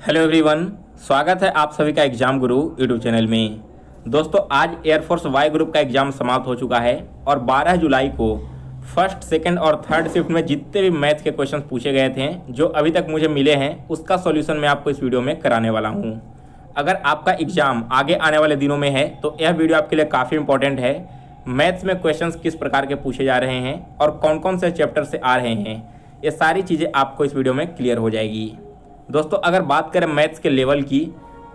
Hello everyone, स्वागत है आप सभी का एग्जाम गुरु यूट्यूब चैनल में। दोस्तों, आज एयरफोर्स वाई ग्रुप का एग्जाम समाप्त हो चुका है और 12 जुलाई को फर्स्ट, सेकंड और थर्ड शिफ्ट में जितने भी मैथ के क्वेश्चंस पूछे गए थे जो अभी तक मुझे मिले हैं उसका सॉल्यूशन मैं आपको इस वीडियो में कराने वाला हूं। अगर आपका एग्जाम आगे आने वाले दिनों में है तो यह वीडियो आपके लिए काफ़ी इंपॉर्टेंट है। मैथ्स में क्वेश्चंस किस प्रकार के पूछे जा रहे हैं और कौन कौन से चैप्टर से आ रहे हैं, ये सारी चीज़ें आपको इस वीडियो में क्लियर हो जाएगी। दोस्तों, अगर बात करें मैथ्स के लेवल की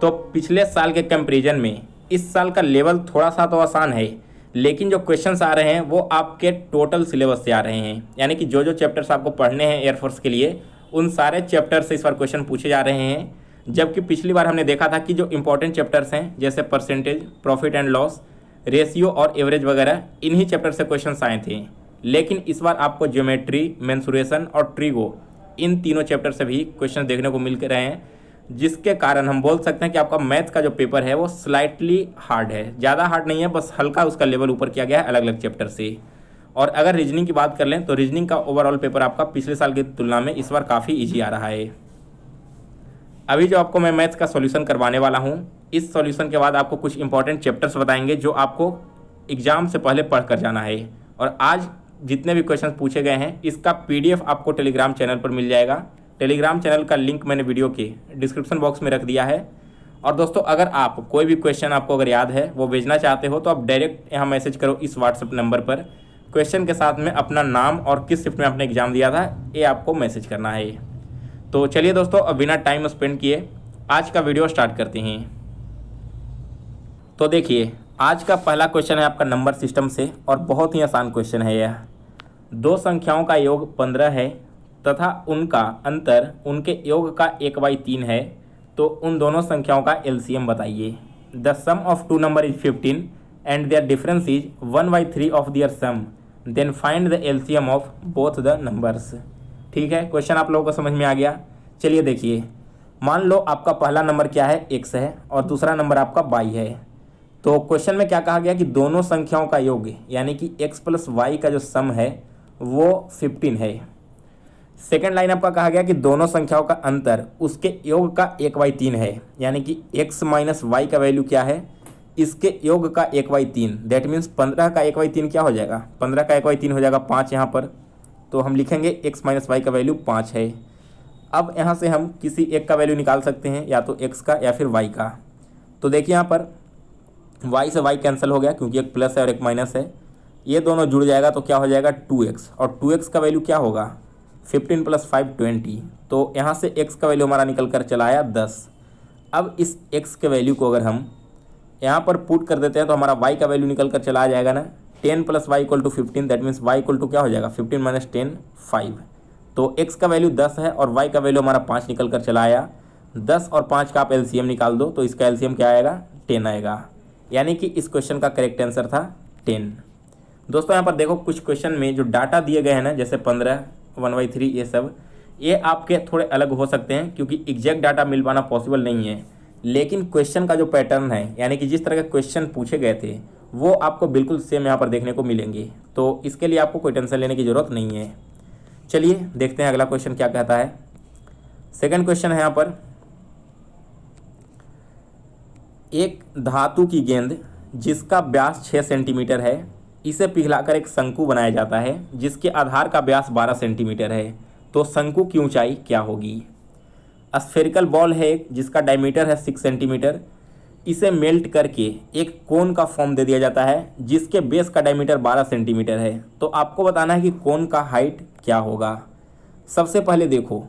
तो पिछले साल के कंपैरिजन में इस साल का लेवल थोड़ा सा तो आसान है, लेकिन जो क्वेश्चंस आ रहे हैं वो आपके टोटल सिलेबस से आ रहे हैं। यानी कि जो चैप्टर्स आपको पढ़ने हैं एयरफोर्स के लिए उन सारे चैप्टर से इस बार क्वेश्चन पूछे जा रहे हैं। जबकि पिछली बार हमने देखा था कि जो इंपॉर्टेंट चैप्टर्स हैं जैसे percentage, profit and loss, ratio और एवरेज वगैरह, इन्हीं चैप्टर से क्वेश्चन आए थे। लेकिन इस बार आपको ज्योमेट्री, मेंसुरेशन और ट्रिगो, इन तीनों चैप्टर से भी क्वेश्चन देखने को मिल रहे हैं, जिसके कारण हम बोल सकते हैं कि आपका मैथ्स का जो पेपर है वो स्लाइटली हार्ड है। ज़्यादा हार्ड नहीं है, बस हल्का उसका लेवल ऊपर किया गया है अलग अलग चैप्टर से। और अगर रीजनिंग की बात कर लें तो रीजनिंग का ओवरऑल पेपर आपका पिछले साल की तुलना में इस बार काफ़ी ईजी आ रहा है। अभी जो आपको मैं मैथ्स का सॉल्यूशन करवाने वाला हूँ, इस सॉल्यूशन के बाद आपको कुछ इंपॉर्टेंट चैप्टर्स बताएंगे जो आपको एग्जाम से पहले पढ़ कर जाना है। और आज जितने भी क्वेश्चन पूछे गए हैं इसका पीडीएफ आपको टेलीग्राम चैनल पर मिल जाएगा। टेलीग्राम चैनल का लिंक मैंने वीडियो के डिस्क्रिप्शन बॉक्स में रख दिया है। और दोस्तों, अगर आप कोई भी क्वेश्चन आपको अगर याद है वो भेजना चाहते हो तो आप डायरेक्ट यहाँ मैसेज करो इस व्हाट्सएप नंबर पर। क्वेश्चन के साथ में अपना नाम और किस शिफ्ट में आपने एग्जाम दिया था ये आपको मैसेज करना है। तो चलिए दोस्तों, अब बिना टाइम स्पेंड किए आज का वीडियो स्टार्ट करते हैं। तो देखिए, आज का पहला क्वेश्चन है आपका नंबर सिस्टम से और बहुत ही आसान क्वेश्चन है यह। दो संख्याओं का योग 15 है तथा उनका अंतर उनके योग का 1/3 है, तो उन दोनों संख्याओं का एलसीएम बताइए। The sum of two number is 15 and their difference is 1/3 of their sum, then find the LCM of both the numbers. ठीक है, क्वेश्चन आप लोगों को समझ में आ गया। चलिए देखिए, मान लो आपका पहला नंबर क्या है, x है, और दूसरा नंबर आपका y है। तो क्वेश्चन में क्या कहा गया कि दोनों संख्याओं का योग यानी कि x प्लस वाई का जो सम है वो 15 है। सेकेंड लाइन आपका कहा गया कि दोनों संख्याओं का अंतर उसके योग का 1/3 है, यानी कि x माइनस वाई का वैल्यू क्या है, इसके योग का 1/3। दैट मीन्स 15 का 1/3 क्या हो जाएगा, 15 का 1/3 हो जाएगा 5 यहाँ पर। तो हम लिखेंगे x माइनस वाई का वैल्यू 5 है। अब यहाँ से हम किसी एक का वैल्यू निकाल सकते हैं, या तो x का या फिर y का। तो देखिए यहाँ पर y से y कैंसिल हो गया क्योंकि एक प्लस है और एक माइनस है, ये दोनों जुड़ जाएगा तो क्या हो जाएगा 2x, और 2x का वैल्यू क्या होगा 15 + 5 20। तो यहाँ से x का वैल्यू हमारा निकल कर चला आया 10। अब इस x के वैल्यू को अगर हम यहाँ पर पुट कर देते हैं तो हमारा y का वैल्यू निकल कर चला आ जाएगा ना, 10 + y = 15। दैट मीन्स y = क्या हो जाएगा 15 - 10 5। तो x का वैल्यू 10 है और y का वैल्यू हमारा 5 निकल कर चला आया। 10 और 5 का आप एलसीएम निकाल दो तो इसका एलसीएम क्या आएगा 10 आएगा, यानी कि इस क्वेश्चन का करेक्ट आंसर था 10। दोस्तों, यहाँ पर देखो कुछ क्वेश्चन में जो डाटा दिए गए हैं ना, जैसे 15, 1/3, ये सब ये आपके थोड़े अलग हो सकते हैं क्योंकि एग्जैक्ट डाटा मिल पाना पॉसिबल नहीं है। लेकिन क्वेश्चन का जो पैटर्न है, यानी कि जिस तरह के क्वेश्चन पूछे गए थे वो आपको बिल्कुल सेम यहाँ पर देखने को मिलेंगे। तो इसके लिए आपको कोई टेंशन लेने की ज़रूरत नहीं है। चलिए देखते हैं अगला क्वेश्चन क्या कहता है। सेकंड क्वेश्चन है यहाँ पर, एक धातु की गेंद जिसका व्यास 6 सेंटीमीटर है, इसे पिघलाकर एक शंकु बनाया जाता है जिसके आधार का व्यास 12 सेंटीमीटर है, तो शंकु की ऊंचाई क्या होगी। स्फेरिकल बॉल है जिसका डायमीटर है 6 सेंटीमीटर, इसे मेल्ट करके एक कोन का फॉर्म दे दिया जाता है जिसके बेस का डायमीटर 12 सेंटीमीटर है, तो आपको बताना है कि कोन का हाइट क्या होगा। सबसे पहले देखो,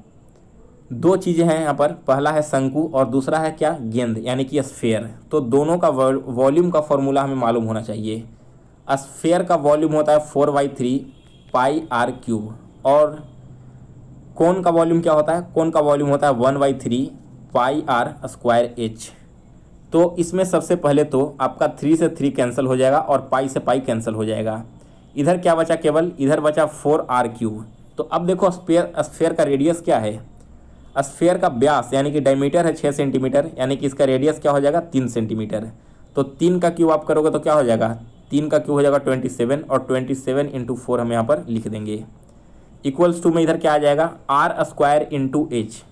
दो चीज़ें हैं यहाँ पर, पहला है शंकु और दूसरा है क्या गेंद यानी कि स्फेयर। तो दोनों का वॉल्यूम का फॉर्मूला हमें मालूम होना चाहिए। स्फेयर का वॉल्यूम होता है 4/3 πr³ और कोन का वॉल्यूम क्या होता है, कोन का वॉल्यूम होता है 1/3 πr²h। तो इसमें सबसे पहले तो आपका 3 से 3 कैंसिल हो जाएगा और पाई से पाई कैंसिल हो जाएगा। इधर क्या बचा, केवल इधर बचा 4r³। तो अब देखो स्फेयर का रेडियस क्या है, स्फेयर का व्यास यानी कि डायमीटर है 6 सेंटीमीटर, यानी कि इसका रेडियस क्या हो जाएगा 3 सेंटीमीटर। तो 3 का क्यूब आप करोगे तो क्या हो जाएगा, 3 का क्यूब हो जाएगा 27 और 27 × 4 हम यहाँ पर लिख देंगे। इक्वल्स टू में इधर क्या आ जाएगा r² × h।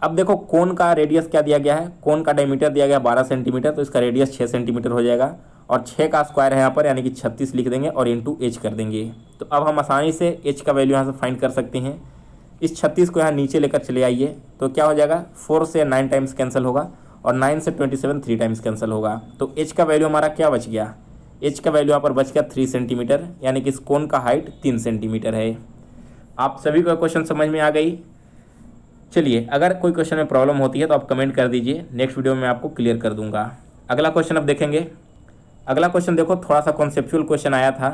अब देखो कोन का रेडियस क्या दिया गया है, कोन का डायमीटर दिया गया 12 सेंटीमीटर, तो इसका रेडियस 6 सेंटीमीटर हो जाएगा और 6 का स्क्वायर है यहाँ पर यानी कि 36 लिख देंगे और इंटू एच कर देंगे। तो अब हम आसानी से एच का वैल्यू यहाँ से फाइंड कर सकते हैं। इस 36 को यहाँ नीचे लेकर चले आइए तो क्या हो जाएगा, 4 से 9 टाइम्स कैंसिल होगा और 9 से 27 3 टाइम्स कैंसिल होगा। तो एच का वैल्यू हमारा क्या बच गया, एच का वैल्यू यहाँ पर बच गया 3 सेंटीमीटर, यानी कि इस कोन का हाइट 3 सेंटीमीटर है। आप सभी को क्वेश्चन समझ में आ गई। चलिए, अगर कोई क्वेश्चन में प्रॉब्लम होती है तो आप कमेंट कर दीजिए, नेक्स्ट वीडियो में आपको क्लियर कर दूंगा। अगला क्वेश्चन अब देखेंगे। अगला क्वेश्चन देखो, थोड़ा सा कॉन्सेप्चुअल क्वेश्चन आया था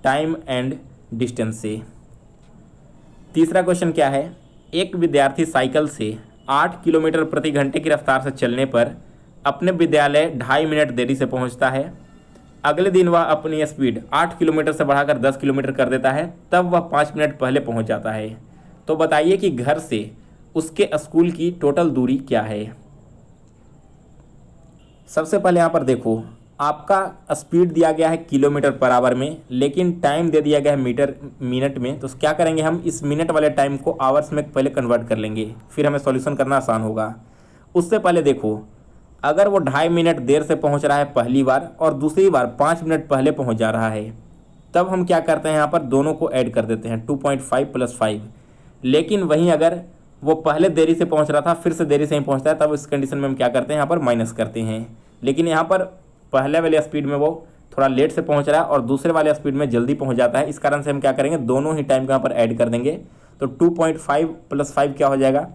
टाइम एंड डिस्टेंस से। तीसरा क्वेश्चन क्या है, एक विद्यार्थी साइकिल से 8 किलोमीटर प्रति घंटे की रफ्तार से चलने पर अपने विद्यालय 2.5 मिनट देरी से पहुंचता है। अगले दिन वह अपनी स्पीड 8 किलोमीटर से बढ़ाकर 10 किलोमीटर कर देता है, तब वह 5 मिनट पहले पहुंच जाता है। तो बताइए कि घर से उसके स्कूल की टोटल दूरी क्या है। सबसे पहले यहाँ पर देखो, आपका स्पीड दिया गया है किलोमीटर पर आवर में, लेकिन टाइम दे दिया गया है मिनट में। तो क्या करेंगे, हम इस मिनट वाले टाइम को आवर्स में पहले कन्वर्ट कर लेंगे, फिर हमें सॉल्यूशन करना आसान होगा। उससे पहले देखो, अगर वो 2.5 मिनट देर से पहुंच रहा है पहली बार और दूसरी बार 5 मिनट पहले पहुंच जा रहा है, तब हम क्या करते हैं, यहाँ पर दोनों को ऐड कर देते हैं 2.5 + 5। लेकिन वहीं अगर वो पहले देरी से पहुंच रहा था फिर से देरी से ही पहुंचता है, तब इस कंडीशन में हम क्या करते हैं, यहाँ पर माइनस करते हैं। लेकिन यहाँ पर पहले वाले स्पीड में वो थोड़ा लेट से पहुंच रहा है और दूसरे वाले स्पीड में जल्दी पहुंच जाता है, इस कारण से हम क्या करेंगे, दोनों ही टाइम को यहाँ पर ऐड कर देंगे। तो 2.5 + 5 क्या हो जाएगा,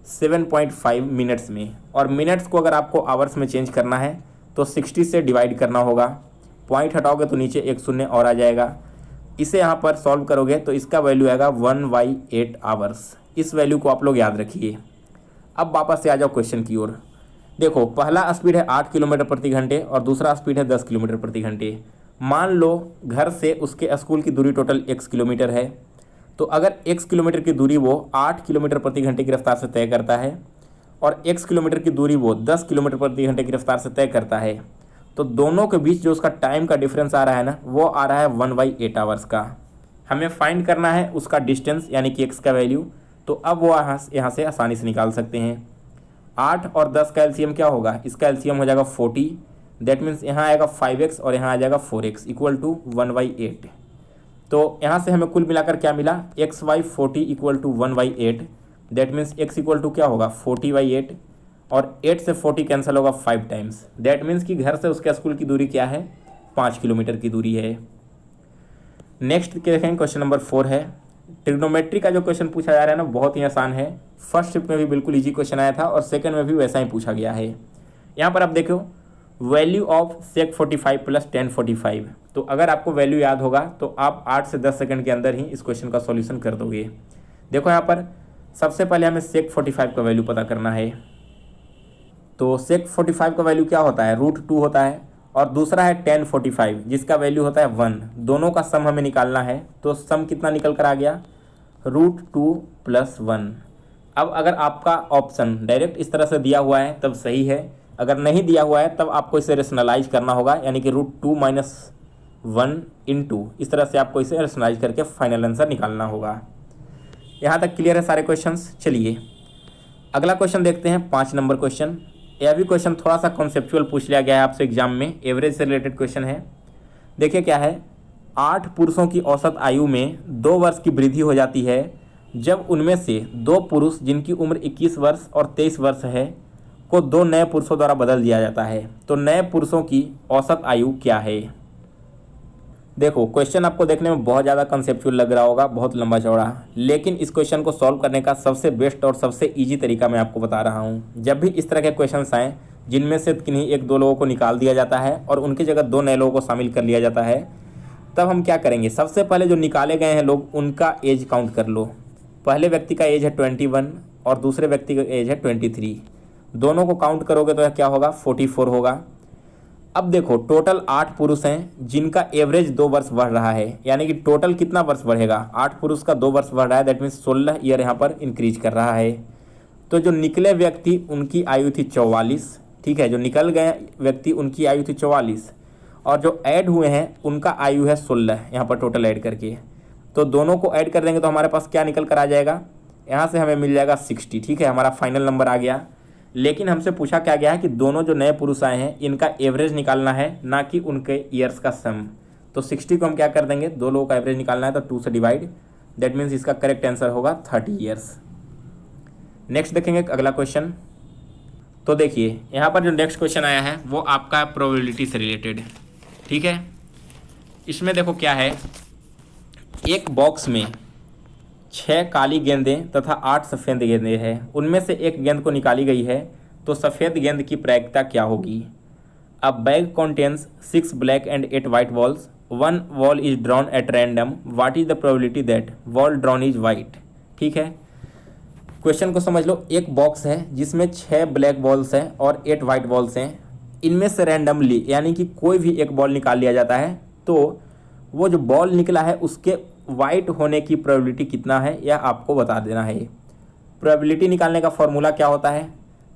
7.5 मिनट्स में। और मिनट्स को अगर आपको आवर्स में चेंज करना है तो 60 से डिवाइड करना होगा, पॉइंट हटाओगे तो नीचे एक शून्य और आ जाएगा। इसे यहाँ पर सॉल्व करोगे तो इसका वैल्यू आएगा 1/8 आवर्स। इस वैल्यू को आप लोग याद रखिए। अब वापस से आ जाओ क्वेश्चन की ओर। देखो, पहला स्पीड है 8 किलोमीटर प्रति घंटे और दूसरा स्पीड है 10 किलोमीटर प्रति घंटे। मान लो घर से उसके स्कूल की दूरी टोटल x किलोमीटर है, तो अगर x किलोमीटर की दूरी वो 8 किलोमीटर प्रति घंटे की रफ्तार से तय करता है और x किलोमीटर की दूरी वो 10 किलोमीटर प्रति घंटे की रफ्तार से तय करता है, तो दोनों के बीच जो उसका टाइम का डिफरेंस आ रहा है ना, वो आ रहा है 1/8 आवर्स का। हमें फाइंड करना है उसका डिस्टेंस यानी कि x का वैल्यू। तो अब वो यहाँ से आसानी से निकाल सकते हैं। 8 और 10 का एलसीएम क्या होगा, इसका एलसीएम हो जाएगा 40। दैट मीन्स यहाँ आएगा 5x और यहाँ आ जाएगा 4x = 1/8। तो यहाँ से हमें कुल मिलाकर क्या मिला, x/40 = 1/8। दैट मीन्स x = क्या होगा, 40/8 और 8 से 40 कैंसिल होगा 5 टाइम्स। दैट मीन्स कि घर से उसके स्कूल की दूरी क्या है, 5 किलोमीटर की दूरी है। नेक्स्ट देखेंगे, क्वेश्चन नंबर 4 है। ट्रिग्नोमेट्री का जो क्वेश्चन पूछा जा रहा है ना, बहुत ही आसान है। फर्स्ट शिफ्ट में भी बिल्कुल इजी क्वेश्चन आया था और सेकंड में भी वैसा ही पूछा गया है। यहाँ पर आप देखो, वैल्यू ऑफ sec 45 + tan 45। तो अगर आपको वैल्यू याद होगा तो आप 8 से 10 सेकंड के अंदर ही इस क्वेश्चन का सॉल्यूशन कर दोगे। देखो यहाँ पर सबसे पहले हमें sec 45 का वैल्यू पता करना है। तो sec 45 का वैल्यू क्या होता है, √2 होता है और दूसरा है tan 45 जिसका वैल्यू होता है 1। दोनों का सम हमें निकालना है, तो सम कितना निकल कर आ गया, √2 + 1। अब अगर आपका ऑप्शन डायरेक्ट इस तरह से दिया हुआ है तब सही है, अगर नहीं दिया हुआ है तब आपको इसे रेशनलाइज करना होगा, यानी कि √2 - 1 × इस तरह से आपको इसे रेशनलाइज करके फाइनल आंसर निकालना होगा। यहाँ तक क्लियर है सारे क्वेश्चंस। चलिए अगला क्वेश्चन देखते हैं, 5 नंबर क्वेश्चन। यह भी क्वेश्चन थोड़ा सा कॉन्सेप्चुअल पूछ लिया गया है आपसे एग्जाम में, एवरेज से रिलेटेड क्वेश्चन है। देखिए क्या है, 8 पुरुषों की औसत आयु में 2 वर्ष की वृद्धि हो जाती है जब उनमें से 2 पुरुष जिनकी उम्र 21 वर्ष और 23 वर्ष है को 2 नए पुरुषों द्वारा बदल दिया जाता है। तो नए पुरुषों की औसत आयु क्या है। देखो क्वेश्चन आपको देखने में बहुत ज़्यादा कंसेप्चुअल लग रहा होगा, बहुत लंबा चौड़ा, लेकिन इस क्वेश्चन को सॉल्व करने का सबसे बेस्ट और सबसे इजी तरीका मैं आपको बता रहा हूँ। जब भी इस तरह के क्वेश्चंस आएँ जिनमें से किन्हीं 1-2 लोगों को निकाल दिया जाता है और उनकी जगह 2 नए लोगों को शामिल कर लिया जाता है, तब हम क्या करेंगे, सबसे पहले जो निकाले गए हैं लोग उनका एज काउंट कर लो। पहले व्यक्ति का एज है 21 और दूसरे व्यक्ति का एज है 23। दोनों को काउंट करोगे तो क्या होगा, 44 होगा। अब देखो टोटल 8 पुरुष हैं जिनका एवरेज 2 वर्ष बढ़ रहा है, यानी कि टोटल कितना वर्ष बढ़ेगा, 8 पुरुष का 2 वर्ष बढ़ रहा है, दैट मीन्स 16 ईयर यहाँ पर इंक्रीज कर रहा है। तो जो निकले व्यक्ति उनकी आयु थी 44, ठीक है, जो निकल गए व्यक्ति उनकी आयु थी 44 और जो ऐड हुए हैं उनका आयु है 16 यहाँ पर टोटल ऐड करके। तो दोनों को ऐड कर देंगे तो हमारे पास क्या निकल कर आ जाएगा, यहाँ से हमें मिल जाएगा 60। ठीक है, हमारा फाइनल नंबर आ गया। लेकिन हमसे पूछा क्या गया है कि दोनों जो नए पुरुष आए हैं इनका एवरेज निकालना है, ना कि उनके ईयर्स का सम। तो 60 को हम क्या कर देंगे, दो लोगों का एवरेज निकालना है तो 2 से डिवाइड, दैट मीन्स इसका करेक्ट आंसर होगा 30 ईयर्स। नेक्स्ट देखेंगे अगला क्वेश्चन। तो देखिए यहाँ पर जो नेक्स्ट क्वेश्चन आया है वो आपका प्रोबेबिलिटी से रिलेटेड। ठीक है, इसमें देखो क्या है, एक बॉक्स में 6 काली गेंदें तथा 8 सफ़ेद गेंदें हैं। उनमें से एक गेंद को निकाली गई है, तो सफ़ेद गेंद की प्रायिकता क्या होगी। अ bag contains 6 black and 8 white balls, 1 ball is drawn at random, what is the probability that ball drawn is white. ठीक है, क्वेश्चन को समझ लो। एक बॉक्स है जिसमें 6 ब्लैक बॉल्स हैं और 8 वाइट बॉल्स हैं। इनमें से रैंडमली यानी कि कोई भी एक बॉल निकाल लिया जाता है, तो वो जो बॉल निकला है उसके वाइट होने की प्रोबेबिलिटी कितना है यह आपको बता देना है। प्रोबेबिलिटी निकालने का फॉर्मूला क्या होता है,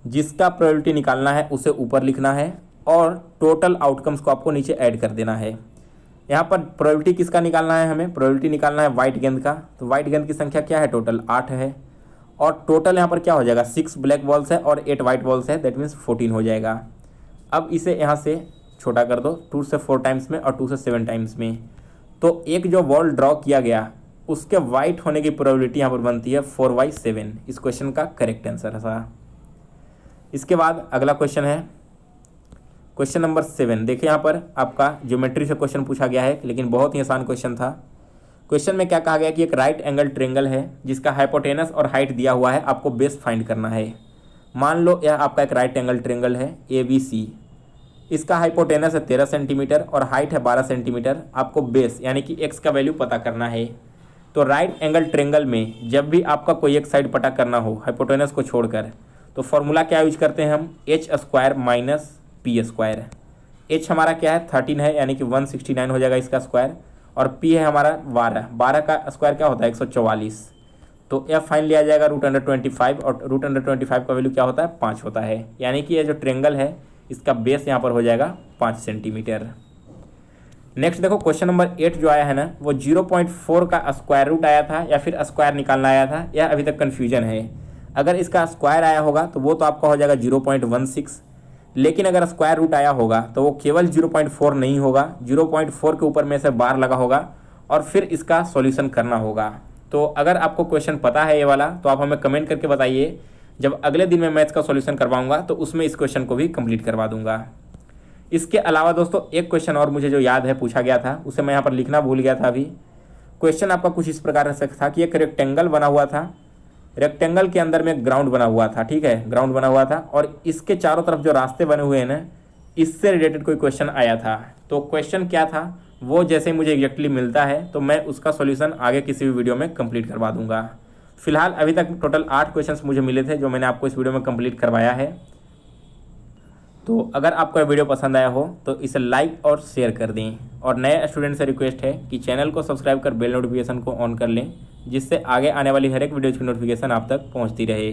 जिसका प्रोबेबिलिटी निकालना है उसे ऊपर लिखना है और टोटल आउटकम्स को आपको नीचे ऐड कर देना है। यहाँ पर प्रोबेबिलिटी किसका निकालना है, हमें प्रोबेबिलिटी निकालना है वाइट गेंद का। तो वाइट गेंद की संख्या क्या है, टोटल 8 है। और टोटल यहाँ पर क्या हो जाएगा, 6 ब्लैक बॉल्स है और 8 वाइट बॉल्स है, दैट मीन्स 14 हो जाएगा। अब इसे यहाँ से छोटा कर दो, 2 से 4 टाइम्स में और 2 से 7 टाइम्स में। तो एक जो बॉल ड्रॉ किया गया उसके वाइट होने की प्रोबेबिलिटी यहाँ पर बनती है 4/7। इस क्वेश्चन का करेक्ट आंसर है। इसके बाद अगला क्वेश्चन है क्वेश्चन नंबर 7। देखिए यहाँ पर आपका ज्योमेट्री से क्वेश्चन पूछा गया है, लेकिन बहुत ही आसान क्वेश्चन था। क्वेश्चन में क्या कहा गया कि एक राइट एंगल ट्रेंगल है जिसका हाइपोटेनस और हाइट दिया हुआ है, आपको बेस फाइंड करना है। मान लो यह आपका एक राइट एंगल ट्रेंगल है ABC, इसका हाइपोटेनस है 13 सेंटीमीटर और हाइट है 12 सेंटीमीटर। आपको बेस यानी कि x का वैल्यू पता करना है। तो राइट एंगल ट्रेंगल में जब भी आपका कोई एक साइड पता करना हो हाइपोटेनस को छोड़कर, तो फॉर्मूला क्या यूज करते हैं हम, h² - p²। h हमारा क्या है 13 है, यानी कि 169 हो जाएगा इसका स्क्वायर, और p है हमारा 12 का स्क्वायर क्या होता है 144। तो यह फाइन लिया जाएगा √25, और √25 का वैल्यू क्या होता है 5 होता है। यानी कि यह जो ट्रेंगल है इसका बेस यहाँ पर हो जाएगा 5 सेंटीमीटर। नेक्स्ट देखो क्वेश्चन नंबर 8 जो आया है ना, वो 0.4 का स्क्वायर रूट आया था या फिर स्क्वायर निकालना आया था, यह अभी तक कन्फ्यूजन है। अगर इसका स्क्वायर आया होगा तो वो तो आपका हो जाएगा 0.16, लेकिन अगर स्क्वायर रूट आया होगा तो वो केवल 0.4 नहीं होगा, 0.4 के ऊपर में से बार लगा होगा और फिर इसका सॉल्यूशन करना होगा। तो अगर आपको क्वेश्चन पता है ये वाला तो आप हमें कमेंट करके बताइए, जब अगले दिन मैं मैथ्स का सॉल्यूशन करवाऊंगा तो उसमें इस क्वेश्चन को भी कंप्लीट करवा दूंगा। इसके अलावा दोस्तों एक क्वेश्चन और मुझे जो याद है पूछा गया था, उसे मैं यहाँ पर लिखना भूल गया था अभी। क्वेश्चन आपका कुछ इस प्रकार से था कि एक रेक्टेंगल बना हुआ था, रेक्टेंगल के अंदर में ग्राउंड बना हुआ था। ठीक है, ग्राउंड बना हुआ था और इसके चारों तरफ जो रास्ते बने हुए हैं ना, इससे रिलेटेड कोई क्वेश्चन आया था। तो क्वेश्चन क्या था वो जैसे ही मुझे एग्जैक्टली मिलता है तो मैं उसका सॉल्यूशन आगे किसी भी वीडियो में कंप्लीट करवा दूंगा। फिलहाल अभी तक टोटल 8 क्वेश्चंस मुझे मिले थे जो मैंने आपको इस वीडियो में कंप्लीट करवाया है। तो अगर आपको यह वीडियो पसंद आया हो तो इसे लाइक और शेयर कर दें, और नए स्टूडेंट से रिक्वेस्ट है कि चैनल को सब्सक्राइब कर बेल नोटिफिकेशन को ऑन कर लें, जिससे आगे आने वाली हर एक वीडियो की नोटिफिकेशन आप तक पहुंचती रहे।